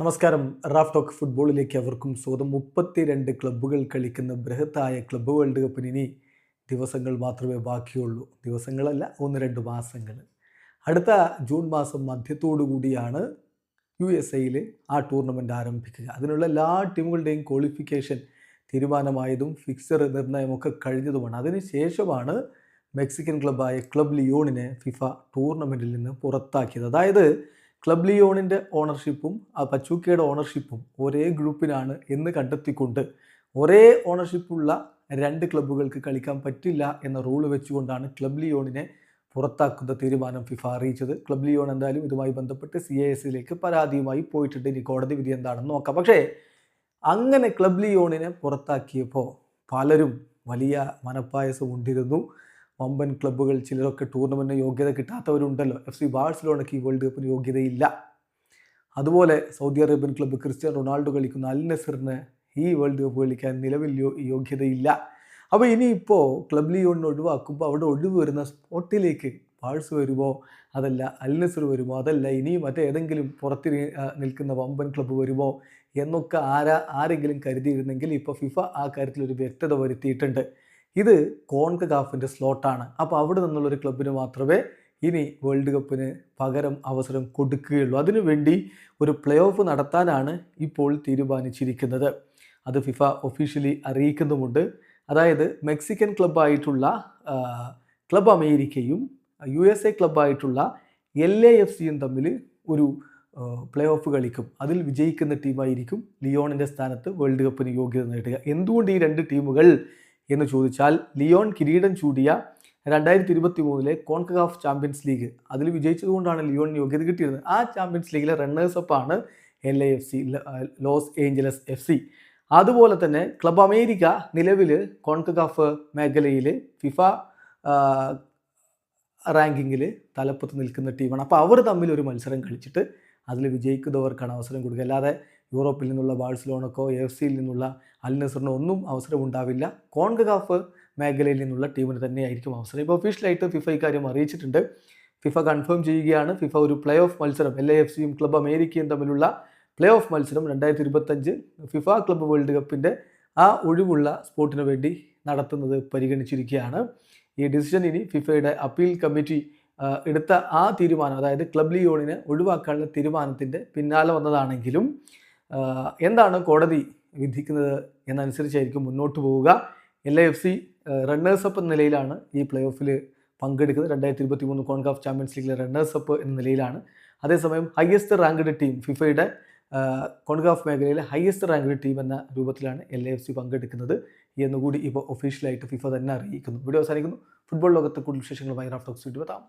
നമസ്കാരം. Raf talk ഫുട്ബോളിലേക്ക് അവർക്കും സ്വന്തം 32 ക്ലബ്ബുകൾ കളിക്കുന്ന ബൃഹത്തായ ക്ലബ്ബ് വേൾഡ് കപ്പിന് ഇനി ദിവസങ്ങൾ മാത്രമേ ബാക്കിയുള്ളൂ. ദിവസങ്ങളല്ല, 1-2 മാസങ്ങൾ. അടുത്ത ജൂൺ മാസം മധ്യത്തോടു കൂടിയാണ് USA ആ ടൂർണമെൻറ്റ് ആരംഭിക്കുക. അതിനുള്ള എല്ലാ ടീമുകളുടെയും ക്വാളിഫിക്കേഷൻ തീരുമാനമായതും ഫിക്സർ നിർണയമൊക്കെ കഴിഞ്ഞതുമാണ്. അതിനുശേഷമാണ് മെക്സിക്കൻ ക്ലബ്ബായ ക്ലബ് ലിയോണിനെ ഫിഫ ടൂർണമെൻറ്റിൽ നിന്ന് പുറത്താക്കിയത്. അതായത് ക്ലബ് ലിയോണിൻ്റെ ഓണർഷിപ്പും പച്ചൂക്കയുടെ ഓണർഷിപ്പും ഒരേ ഗ്രൂപ്പിനാണ് എന്ന് കണ്ടെത്തിക്കൊണ്ട് ഒരേ ഓണർഷിപ്പുള്ള 2 ക്ലബ്ബുകൾക്ക് കളിക്കാൻ പറ്റില്ല എന്ന റൂൾ വെച്ചുകൊണ്ടാണ് ക്ലബ് ലിയോണിനെ പുറത്താക്കുന്ന തീരുമാനം ഫിഫ അറിയിച്ചത്. ക്ലബ് ലിയോൺ എന്തായാലും ഇതുമായി ബന്ധപ്പെട്ട് CAS പരാതിയുമായി പോയിട്ടുണ്ട്. ഇനി കോടതി വിധി എന്താണെന്ന് നോക്കാം. പക്ഷേ അങ്ങനെ ക്ലബ് ലിയോണിനെ പുറത്താക്കിയപ്പോൾ പലരും വലിയ മനപ്പായസം ഉണ്ടിരുന്നു. വമ്പൻ ക്ലബ്ബുകൾ, ചിലരൊക്കെ ടൂർണമെൻറ്റിന് യോഗ്യത കിട്ടാത്തവരുണ്ടല്ലോ. FC ബാഴ്സലോണയ്ക്ക് ഈ വേൾഡ് കപ്പിന് യോഗ്യതയില്ല. അതുപോലെ Saudi Arabian club Cristiano Ronaldo കളിക്കുന്ന അൽ നസറിന് ഈ വേൾഡ് കപ്പ് കളിക്കാൻ നിലവിൽ യോഗ്യതയില്ല. അപ്പോൾ ഇനിയിപ്പോൾ ക്ലബ് ലിയോണിനെ ഒഴിവാക്കുമ്പോൾ അവിടെ ഒഴിവ് വരുന്ന സ്പോട്ടിലേക്ക് ബാഴ്സ് വരുമോ, അതല്ല അൽ നസർ വരുമോ, അതല്ല ഇനി മറ്റേതെങ്കിലും പുറത്ത് നിൽക്കുന്ന വമ്പൻ ക്ലബ്ബ് വരുമോ എന്നൊക്കെ ആരെങ്കിലും കരുതിയിരുന്നെങ്കിൽ ഇപ്പോൾ ഫിഫ ആ കാര്യത്തിലൊരു വ്യക്തത വരുത്തിയിട്ടുണ്ട്. ഇത് കോൺകകാഫിൻ്റെ സ്ലോട്ടാണ്. അപ്പോൾ അവിടെ നിന്നുള്ളൊരു ക്ലബിന് മാത്രമേ ഇനി വേൾഡ് കപ്പിന് പകരം അവസരം കൊടുക്കുകയുള്ളൂ. അതിനുവേണ്ടി ഒരു പ്ലേ ഓഫ് നടത്താനാണ് ഇപ്പോൾ തീരുമാനിച്ചിരിക്കുന്നത്. അത് ഫിഫ ഒഫീഷ്യലി അറിയിക്കുന്നുമുണ്ട്. അതായത് മെക്സിക്കൻ ക്ലബ്ബായിട്ടുള്ള ക്ലബ് അമേരിക്കയും USA ക്ലബ്ബായിട്ടുള്ള LAFCയും തമ്മിൽ ഒരു പ്ലേ ഓഫ് കളിക്കും. അതിൽ വിജയിക്കുന്ന ടീമായിരിക്കും ലിയോണിൻ്റെ സ്ഥാനത്ത് വേൾഡ് കപ്പിന് യോഗ്യത നേടുക. എന്തുകൊണ്ട് ഈ 2 ടീമുകൾ എന്ന് ചോദിച്ചാൽ, ലിയോൺ കിരീടം ചൂടിയ 2023 കോൺകകാഫ് ചാമ്പ്യൻസ് ലീഗ് അതിൽ വിജയിച്ചതുകൊണ്ടാണ് ലിയോണിന് യോഗ്യത കിട്ടിയിരുന്നത്. ആ ചാമ്പ്യൻസ് ലീഗിലെ റണ്ണേഴ്സപ്പാണ് LAFC, ലോസ് ഏഞ്ചലസ് FC. അതുപോലെ തന്നെ ക്ലബ് അമേരിക്ക നിലവിൽ കോൺകകാഫ് മേഖലയിൽ ഫിഫ റാങ്കിങ്ങിൽ തലപ്പത്ത് നിൽക്കുന്ന ടീമാണ്. അപ്പോൾ അവർ തമ്മിൽ ഒരു മത്സരം കളിച്ചിട്ട് അതിൽ വിജയിക്കുന്നവർക്കാണ് അവസരം കൊടുക്കുക. അല്ലാതെ യൂറോപ്പിൽ നിന്നുള്ള ബാഴ്സലോണക്കോ AFCയിൽ നിന്നുള്ള അൽ നസറിനോ ഒന്നും അവസരം ഉണ്ടാവില്ല. കോൺകകാഫ് മേഖലയിൽ നിന്നുള്ള ടീമിന് തന്നെയായിരിക്കും അവസരം. ഇപ്പോൾ ഒഫീഷ്യലായിട്ട് ഫിഫ ഇക്കാര്യം അറിയിച്ചിട്ടുണ്ട്. ഫിഫ കൺഫേം ചെയ്യുകയാണ്. ഫിഫ ഒരു പ്ലേ ഓഫ് മത്സരം LAFCയും ക്ലബ് അമേരിക്കയും തമ്മിലുള്ള പ്ലേ ഓഫ് മത്സരം 2025 ഫിഫ ക്ലബ്ബ് വേൾഡ് കപ്പിൻ്റെ ആ ഒഴിവുള്ള സ്പോട്ടിന് വേണ്ടി നടത്തുന്നത് പരിഗണിച്ചിരിക്കുകയാണ്. ഈ ഡിസിഷൻ ഇനി ഫിഫയുടെ അപ്പീൽ കമ്മിറ്റി എടുത്ത ആ തീരുമാനം, അതായത് ക്ലബ് ലിയോണിനെ ഒഴിവാക്കാനുള്ള തീരുമാനത്തിൻ്റെ പിന്നാലെ വന്നതാണെങ്കിലും എന്താണ് കോടതി വിധിക്കുന്നത് എന്നനുസരിച്ചായിരിക്കും മുന്നോട്ട് പോവുക. LAFC റണ്ണേഴ്സപ്പ് എന്ന നിലയിലാണ് ഈ പ്ലേ ഓഫിൽ പങ്കെടുക്കുന്നത്. 2023 കോൺകാഫ് ചാമ്പ്യൻസ് ലീഗിലെ റണ്ണേഴ്സപ്പ് എന്ന നിലയിലാണ്. അതേസമയം ഹയസ്റ്റ് റാങ്ക്ഡ് ടീം, ഫിഫയുടെ കോൺകാഫ് മേഖലയിലെ ഹയസ്റ്റ് റാങ്ക്ഡ് ടീം എന്ന രൂപത്തിലാണ് LAFC പങ്കെടുക്കുന്നത് എന്നുകൂടി ഇപ്പോൾ ഒഫീഷ്യലായിട്ട് ഫിഫ തന്നെ അറിയിക്കുന്നു. വീഡിയോ അവസാനിക്കുന്നു. ഫുട്ബോൾ ലോകത്തെ കൂടുതൽ വിശേഷങ്ങളുമായി റാഫ് ടോക്സ് വീഡിയോ എത്താം.